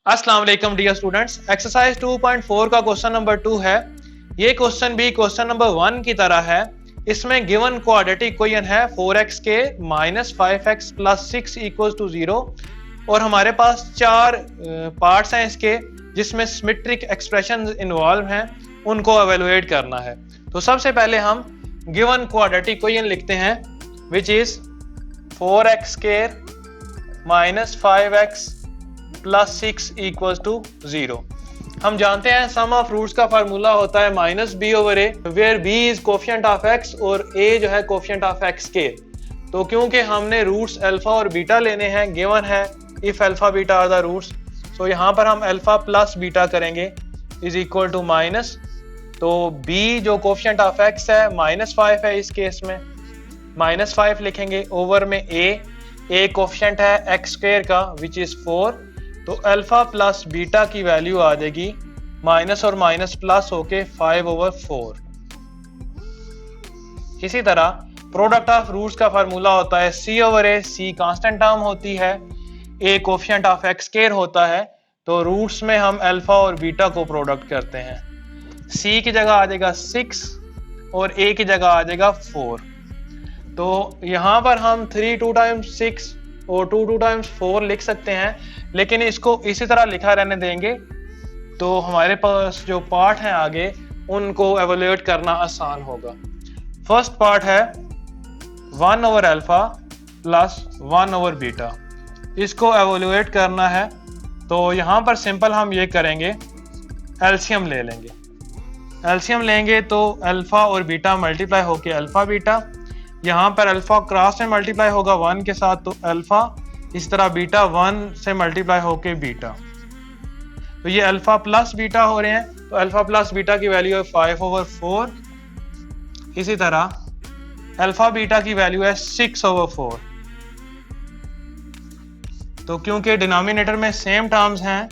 अस्सलाम वालेकुम dear students, exercise 2.4 का क्वेश्चन नंबर 2 है। ये क्वेश्चन भी क्वेश्चन नंबर 1 की तरह है। इसमें गिवन क्वाड्रेटिक इक्वेशन है 4x के minus 5x plus 6 equal to 0 और हमारे पास चार पार्ट्स हैं इसके, जिसमें सिमेट्रिक एक्सप्रेशन इन्वॉल्व हैं, उनको एवेलुएट करना है। तो सबसे पहले हम गिवन क्वाड्रेटिक इक्वेशन लिखते हैं, which is 4x square minus 5x plus 6 equals to 0। हम जानते हैं सम ऑफ रूट्स का फार्मूला होता है minus B over A, where B is coefficient of X और ए जो है कोफिशिएंट ऑफ एक्स के। तो क्योंकि हमने रूट्स अल्फा और बीटा लेने हैं, गिवन है if alpha beta are the roots, तो यहाँ पर हम अल्फा प्लस बीटा करेंगे इज इक्वल टू माइनस। तो बी जो कोफिशिएंट ऑफ एक्स है -5 है, इस केस में -5 लिखेंगे ओवर में ए कोफिशिएंट है एक्स स्क्वायर का विच इज 4। तो अल्फा प्लस बीटा की वैल्यू आ जाएगी माइनस और माइनस प्लस होके 5/4। इसी तरह प्रोडक्ट ऑफ रूट्स का फार्मूला होता है सी ओवर ए, सी कांस्टेंट टर्म होती है, ए कोफिशिएंट ऑफ एक्स स्क्वायर होता है। तो रूट्स में हम अल्फा और बीटा को प्रोडक्ट करते हैं। सी की जगह आ जाएगा 6 और ए की जगह आ जाएगा 4। तो यहाँ पर हम 3 2 टाइम्स 6 और 2 2 टाइम्स 4 लिख सकते हैं, लेकिन इसको इसी तरह लिखा रहने देंगे तो हमारे पास जो पार्ट हैं आगे उनको एवेल्यूएट करना आसान होगा। फर्स्ट पार्ट है 1 over alpha plus 1 over beta, इसको एवेल्यूएट करना है। तो यहाँ पर सिंपल हम ये करेंगे, एलसीएम ले लेंगे। एलसीएम लेंगे तो अल्फा और बीटा मल्टीप्लाई होके अल्फा बीटा, यहाँ पर अल्फा क्रॉस में मल्टीप्लाई होगा 1 के साथ तो अल्फा, इस तरह बीटा 1 से मल्टीप्लाई होके बीटा। तो ये अल्फा प्लस बीटा हो रहे हैं, तो अल्फा प्लस बीटा की वैल्यू है 5/4। इसी तरह अल्फा बीटा की वैल्यू है 6/4। तो क्योंकि डिनोमिनेटर में सेम टर्म्स हैं,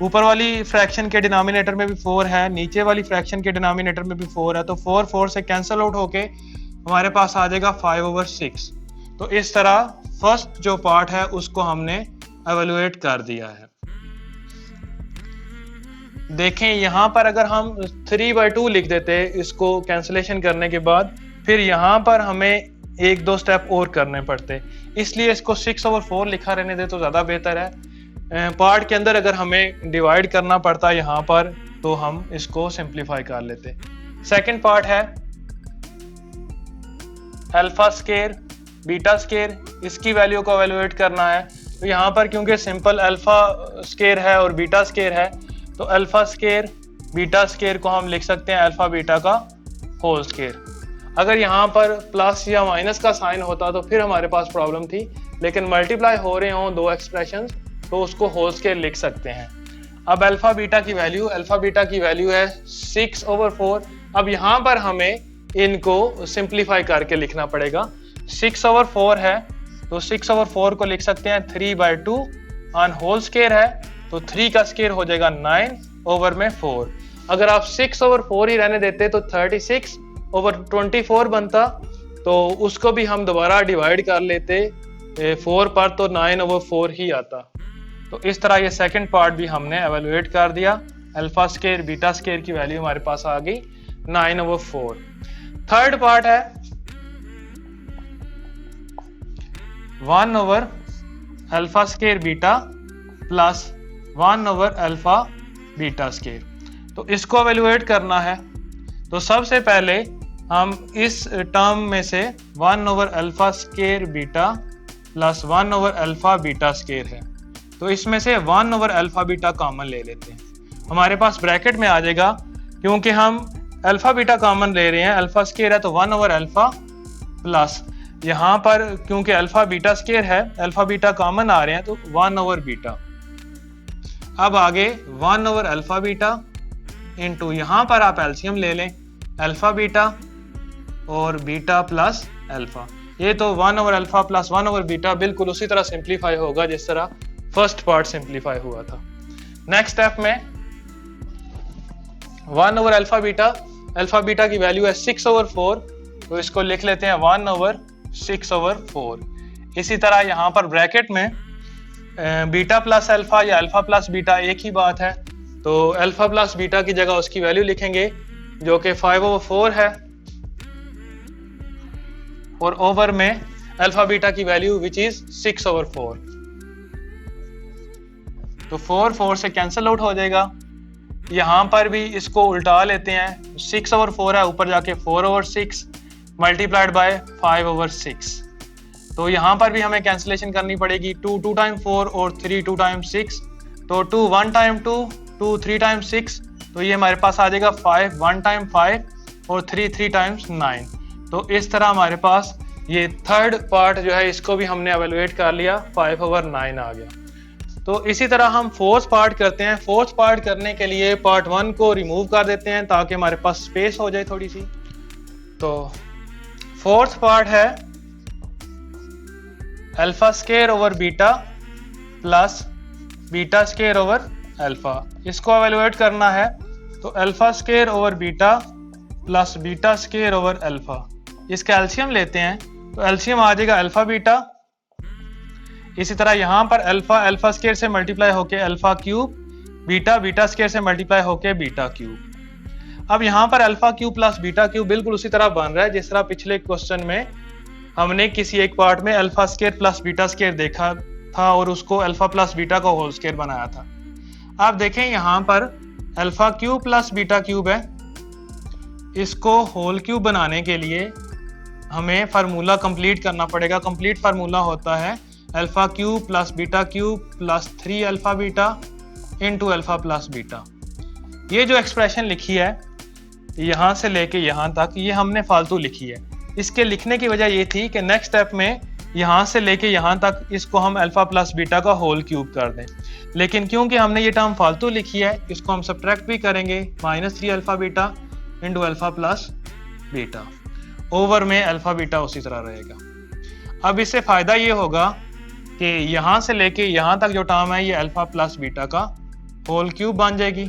ऊपर वाली फ्रैक्शन के डिनोमिनेटर में भी 4 है, नीचे वाली फ्रैक्शन के डिनोमिनेटर में भी 4 है, तो 4 से कैंसिल आउट होके हमारे पास आ जाएगा 5/6। तो इस तरह फर्स्ट जो पार्ट है उसको हमने एवेल्युएट कर दिया है। देखें यहाँ पर अगर हम 3/2 लिख देते इसको कैंसिलेशन करने के बाद, फिर यहाँ पर हमें 1-2 स्टेप और करने पड़ते, इसलिए इसको 6/4 लिखा रहने दे तो ज़्यादा बेहतर है। पार्ट के अंदर अगर हमें डिवाइड करना पड़ता यहाँ पर तो हम इसको सिंप्लीफाई कर लेते। सेकेंड पार्ट है अल्फा स्क्वायर बीटा स्क्वायर, इसकी वैल्यू को एवेल्युएट करना है। तो यहाँ पर क्योंकि सिंपल अल्फा स्क्वायर है और बीटा स्क्वायर है, तो अल्फा स्क्वायर बीटा स्क्वायर को हम लिख सकते हैं अल्फा बीटा का होल स्क्वायर। अगर यहाँ पर प्लस या माइनस का साइन होता तो फिर हमारे पास प्रॉब्लम थी, लेकिन मल्टीप्लाई हो रहे हों दो एक्सप्रेशन तो उसको होल स्क्वायर लिख सकते हैं। अब अल्फा बीटा की वैल्यू है 6/4। अब यहाँ पर हमें इनको सिंप्लीफाई करके लिखना पड़ेगा। 6/4 है तो 6/4 को लिख सकते हैं 3/2 ऑन होल स्क्वायर है, तो 3 का स्क्वायर हो जाएगा 9/4। अगर आप 6/4 ही रहने देते तो 36/24 बनता, तो उसको भी हम दोबारा डिवाइड कर लेते 4 पर, तो 9/4 ही आता। तो इस तरह ये सेकंड पार्ट भी हमने एवेल्युएट कर दिया। अल्फा स्क्वायर बीटा स्क्वायर की वैल्यू हमारे पास आ गई 9/4। थर्ड पार्ट है 1 over alpha square beta plus 1 over alpha beta square, तो इसको एवेल्युएट करना है। तो सबसे पहले हम इस टर्म में से 1 over alpha square beta plus 1 over alpha beta square है, तो इसमें से 1 ओवर अल्फा बीटा कॉमन ले लेते हैं। हमारे पास ब्रैकेट में आ जाएगा, क्योंकि हम अल्फा बीटा कॉमन ले रहे हैं, अल्फा स्क्वायर है तो 1 ओवर अल्फा प्लस यहाँ पर क्योंकि अल्फा बीटा स्क्वायर है, अल्फा बीटा कॉमन आ रहे हैं तो 1 ओवर बीटा। अब आगे 1 ओवर अल्फा बीटा इनटू यहाँ पर आप एलसीएम ले लें, अल्फा बीटा और बीटा प्लस अल्फा। ये तो 1 over alpha plus 1 over beta बिल्कुल उसी तरह सिंप्लीफाई होगा जिस तरह फर्स्ट पार्ट सिंप्लीफाई हुआ था। नेक्स्ट स्टेप में 1 ओवर अल्फा बीटा की वैल्यू है 6/4, तो इसको लिख लेते हैं 1/6/4। इसी तरह यहाँ पर ब्रैकेट में बीटा प्लस अल्फा या अल्फा प्लस बीटा एक ही बात है, तो अल्फा प्लस बीटा की जगह उसकी वैल्यू लिखेंगे जो कि 5/4 है, और ओवर में अल्फा बीटा की वैल्यू विच इज 6/4। तो 4 से कैंसिल आउट हो जाएगा। यहाँ पर भी इसको उल्टा लेते हैं, 6/4 है, ऊपर जाके 4/6 मल्टीप्लाइड बाय 5/6। तो यहाँ पर भी हमें कैंसिलेशन करनी पड़ेगी, 2 टाइम 4 और 3 2 टाइम 6, तो 2 1 टाइम 2, 2 3 टाइम 6, तो ये हमारे पास आ जाएगा 5 1 टाइम 5 और 3 3 टाइम्स 9। तो इस तरह हमारे पास ये थर्ड पार्ट जो है इसको भी हमने एवेलुएट कर लिया, 5/9 आ गया। तो इसी तरह हम फोर्थ पार्ट करते हैं। फोर्थ पार्ट करने के लिए पार्ट 1 को रिमूव कर देते हैं ताकि हमारे पास स्पेस हो जाए थोड़ी सी। तो फोर्थ पार्ट है alpha square over beta plus beta square over alpha. इसको एवेलुएट करना है, तो alpha square over beta plus beta square over alpha. इसका एलसीएम लेते हैं, तो एलसीएम आ जाएगा अल्फा बीटा। इसी तरह यहाँ पर अल्फा अल्फा स्क्वायर से मल्टीप्लाई होके alpha cube, beta beta square से मल्टीप्लाई होके बीटा क्यूब। अब यहाँ पर alpha cube plus beta cube बिल्कुल उसी तरह बन रहा है जिस तरह पिछले क्वेश्चन में हमने किसी एक पार्ट में alpha square plus beta square देखा था और उसको अल्फा प्लस बीटा का होल स्क्वायर बनाया था। आप देखें यहाँ पर alpha cube plus beta cube है, इसको होल क्यूब बनाने के लिए हमें फार्मूला कंप्लीट करना पड़ेगा। कंप्लीट फार्मूला होता है alpha cube plus beta cube plus 3 alpha beta into alpha plus beta. ये जो एक्सप्रेशन लिखी है यहाँ से लेके यहाँ तक, ये हमने फालतू लिखी है। इसके लिखने की वजह ये थी कि नेक्स्ट स्टेप में यहाँ से लेके यहाँ तक इसको हम अल्फा प्लस बीटा का होल क्यूब कर दें, लेकिन क्योंकि हमने ये टर्म फालतू लिखी है इसको हम सब्ट्रैक्ट भी करेंगे, -3 alpha beta into alpha plus beta. Over में अल्फा बीटा उसी तरह रहेगा। अब इससे फायदा ये होगा कि यहाँ से लेके यहाँ तक जो टर्म है ये अल्फा प्लस बीटा का होल क्यूब बन जाएगी,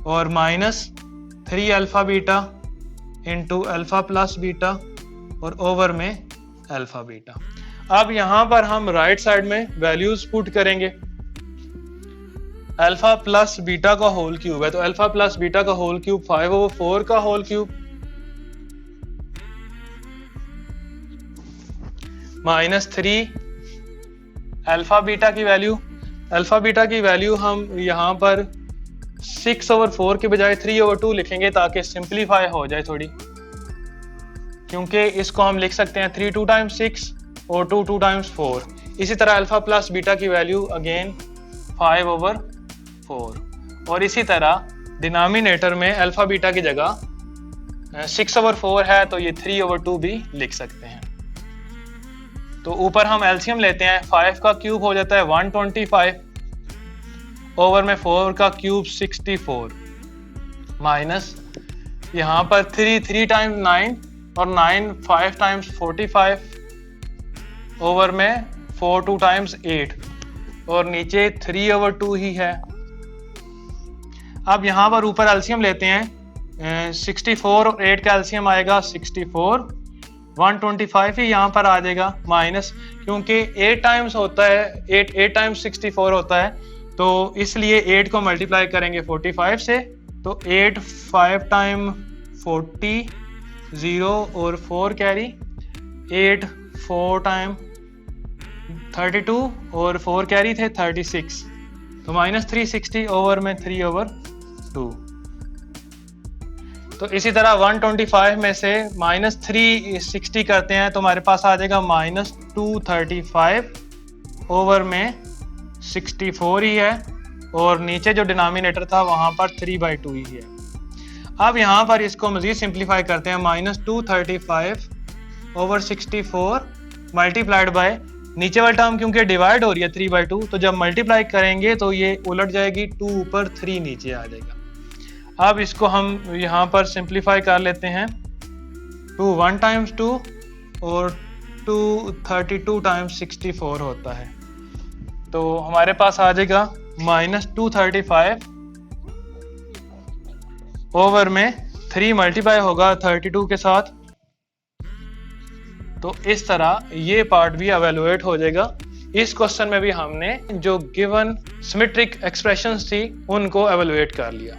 और -3 alpha beta into alpha plus beta और ओवर में अल्फा बीटा। अब यहाँ पर हम राइट साइड में वैल्यूज पुट करेंगे। अल्फा प्लस बीटा का होल क्यूब है, तो अल्फा प्लस बीटा का होल क्यूब 5/4 का होल क्यूब -3 अल्फा बीटा की वैल्यू। अल्फा बीटा की वैल्यू हम यहाँ पर 6/4 के बजाय 3/2 लिखेंगे ताकि सिंप्लीफाई हो जाए थोड़ी, क्योंकि इसको हम लिख सकते हैं 3 2 टाइम्स 6 और 2 2 टाइम्स 4। इसी तरह अल्फा प्लस बीटा की वैल्यू अगेन 5/4, और इसी तरह डिनोमिनेटर में अल्फा बीटा की जगह 6/4 है तो ये 3/2 भी लिख सकते हैं। तो ऊपर हम एलसीएम लेते हैं, 5 का क्यूब हो जाता है 125, ओवर में 4 का क्यूब 64, माइनस यहाँ पर 3 टाइम्स 9 और 9 5 टाइम्स 45, ओवर में 4 2 टाइम्स 8 और नीचे 3/2 ही है। अब यहाँ पर ऊपर एलसीएम लेते हैं, 64 और 8 का एलसीएम आएगा 64, 125 ही यहाँ पर आ जाएगा, माइनस क्योंकि 8 टाइम्स होता है, 8 टाइम्स 64 होता है, तो इसलिए 8 को मल्टीप्लाई करेंगे 45 से, तो 8 5 टाइम 40 0 और 4 कैरी, 8 4 टाइम 32 और 4 कैरी थे 36, तो -360 ओवर में 3/2। तो इसी तरह 125 में से -360 करते हैं तो हमारे पास आ जाएगा -235, ओवर में 64 ही है, और नीचे जो डिनोमिनेटर था वहाँ पर 3/2 ही है। अब यहाँ पर इसको मज़ीद सिंप्लीफाई करते हैं, -235 ओवर 64 मल्टीप्लाइड बाय नीचे वाला टर्म क्योंकि डिवाइड हो रही है 3/2, तो जब मल्टीप्लाई करेंगे तो ये उलट जाएगी, 2 ऊपर 3 नीचे आ जाएगा। अब इसको हम यहाँ पर सिंप्लीफाई कर लेते हैं, 2 1 टाइम्स 2 और 2 32 टाइम्स 64 होता है, तो हमारे पास आ जाएगा -235 ओवर में 3 मल्टीप्लाई होगा 32 के साथ। तो इस तरह ये पार्ट भी एवेलुएट हो जाएगा इस क्वेश्चन में भी हमने जो गिवन सिमेट्रिक एक्सप्रेशंस थी उनको एवेलुएट कर लिया।